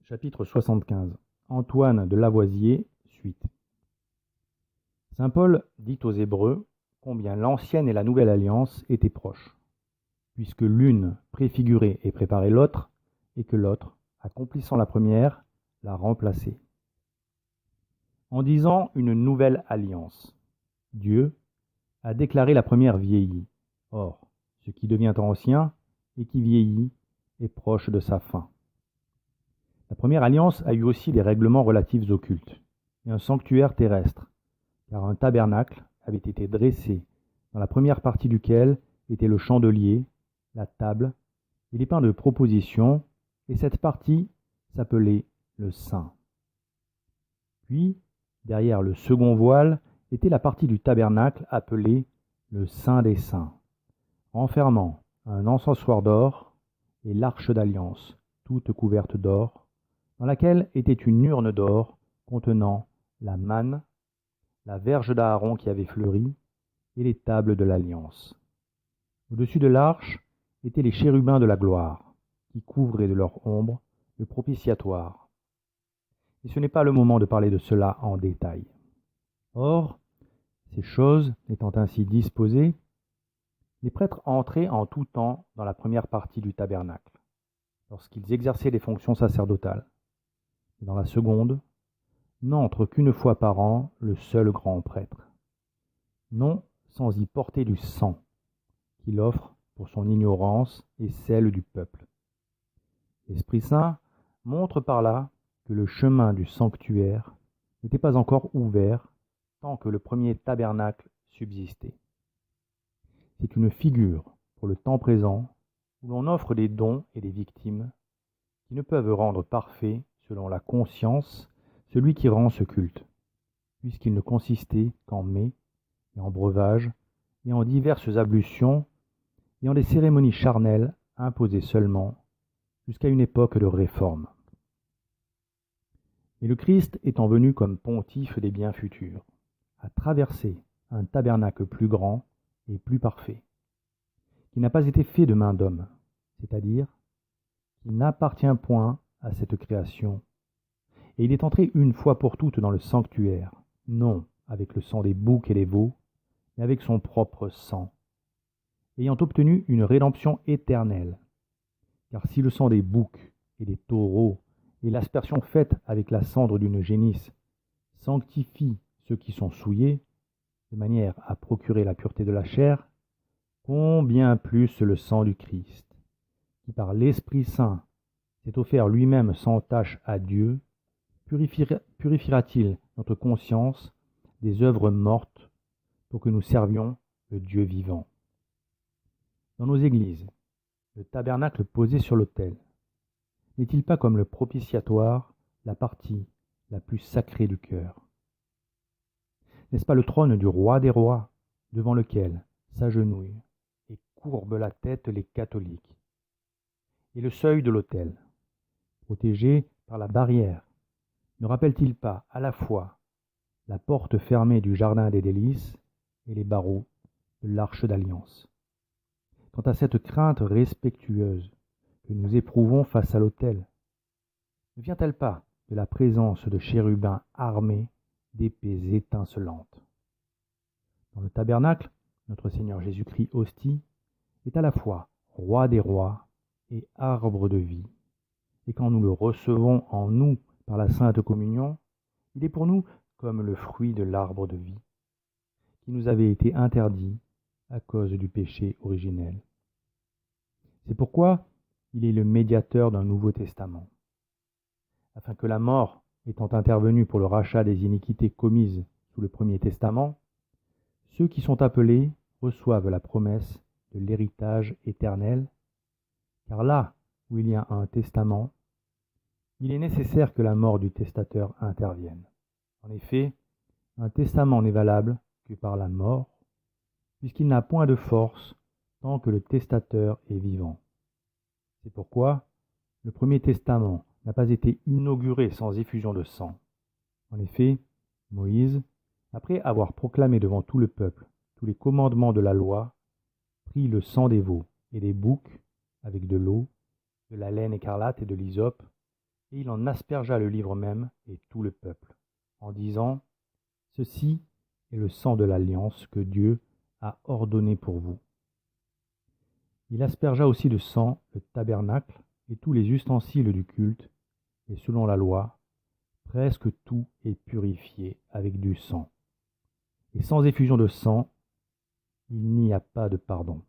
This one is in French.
Chapitre 75. Antoine de Lavoisier, suite. Saint Paul dit aux Hébreux combien l'ancienne et la nouvelle alliance étaient proches, puisque l'une préfigurait et préparait l'autre, et que l'autre, accomplissant la première, la remplaçait. En disant une nouvelle alliance, Dieu a déclaré la première vieillie. Or, ce qui devient ancien et qui vieillit est proche de sa fin. La première alliance a eu aussi des règlements relatifs au culte, et un sanctuaire terrestre, car un tabernacle avait été dressé, dans la première partie duquel était le chandelier, la table et les pains de proposition, et cette partie s'appelait le Saint. Puis, derrière le second voile, était la partie du tabernacle appelée le Saint des Saints, renfermant un encensoir d'or et l'arche d'alliance, toute couverte d'or, dans laquelle était une urne d'or contenant la manne, la verge d'Aaron qui avait fleuri, et les tables de l'alliance. Au-dessus de l'arche étaient les chérubins de la gloire, qui couvraient de leur ombre le propitiatoire. Et ce n'est pas le moment de parler de cela en détail. Or, ces choses étant ainsi disposées, les prêtres entraient en tout temps dans la première partie du tabernacle, lorsqu'ils exerçaient les fonctions sacerdotales. Et dans la seconde, n'entre qu'une fois par an le seul grand prêtre, non sans y porter du sang, qu'il offre pour son ignorance et celle du peuple. L'Esprit Saint montre par là que le chemin du sanctuaire n'était pas encore ouvert tant que le premier tabernacle subsistait. C'est une figure pour le temps présent où l'on offre des dons et des victimes qui ne peuvent rendre parfait, selon la conscience, celui qui rend ce culte, puisqu'il ne consistait qu'en mets et en breuvages et en diverses ablutions et en des cérémonies charnelles imposées seulement jusqu'à une époque de réforme. Et le Christ étant venu comme pontife des biens futurs, a traversé un tabernacle plus grand et plus parfait, qui n'a pas été fait de main d'homme, c'est-à-dire qui n'appartient point à cette création, et il est entré une fois pour toutes dans le sanctuaire, non avec le sang des boucs et des veaux, mais avec son propre sang, ayant obtenu une rédemption éternelle. Car si le sang des boucs et des taureaux et l'aspersion faite avec la cendre d'une génisse sanctifient ceux qui sont souillés, de manière à procurer la pureté de la chair, combien plus le sang du Christ, qui par l'Esprit Saint s'est offert lui-même sans tache à Dieu, purifiera-t-il notre conscience des œuvres mortes pour que nous servions le Dieu vivant. Dans nos églises, le tabernacle posé sur l'autel n'est-il pas comme le propitiatoire la partie la plus sacrée du cœur? N'est-ce pas le trône du roi des rois, devant lequel s'agenouillent et courbent la tête les catholiques? Et le seuil de l'autel, protégé par la barrière, ne rappelle-t-il pas à la fois la porte fermée du jardin des délices et les barreaux de l'arche d'alliance? Quant à cette crainte respectueuse que nous éprouvons face à l'autel, ne vient-elle pas de la présence de chérubins armés d'épées étincelantes? Dans le tabernacle, notre Seigneur Jésus-Christ hostie est à la fois roi des rois et arbre de vie. Et quand nous le recevons en nous par la Sainte Communion, il est pour nous comme le fruit de l'arbre de vie, qui nous avait été interdit à cause du péché originel. C'est pourquoi il est le médiateur d'un Nouveau Testament, afin que la mort étant intervenue pour le rachat des iniquités commises sous le Premier Testament, ceux qui sont appelés reçoivent la promesse de l'héritage éternel, car là où il y a un testament, il est nécessaire que la mort du testateur intervienne. En effet, un testament n'est valable que par la mort, puisqu'il n'a point de force tant que le testateur est vivant. C'est pourquoi le Premier Testament n'a pas été inauguré sans effusion de sang. En effet, Moïse, après avoir proclamé devant tout le peuple tous les commandements de la loi, prit le sang des veaux et des boucs avec de l'eau, de la laine écarlate et de l'hysope, et il en aspergea le livre même et tout le peuple, en disant : « Ceci est le sang de l'alliance que Dieu a ordonné pour vous. » Il aspergea aussi de sang le tabernacle et tous les ustensiles du culte, et selon la loi, presque tout est purifié avec du sang. Et sans effusion de sang, il n'y a pas de pardon.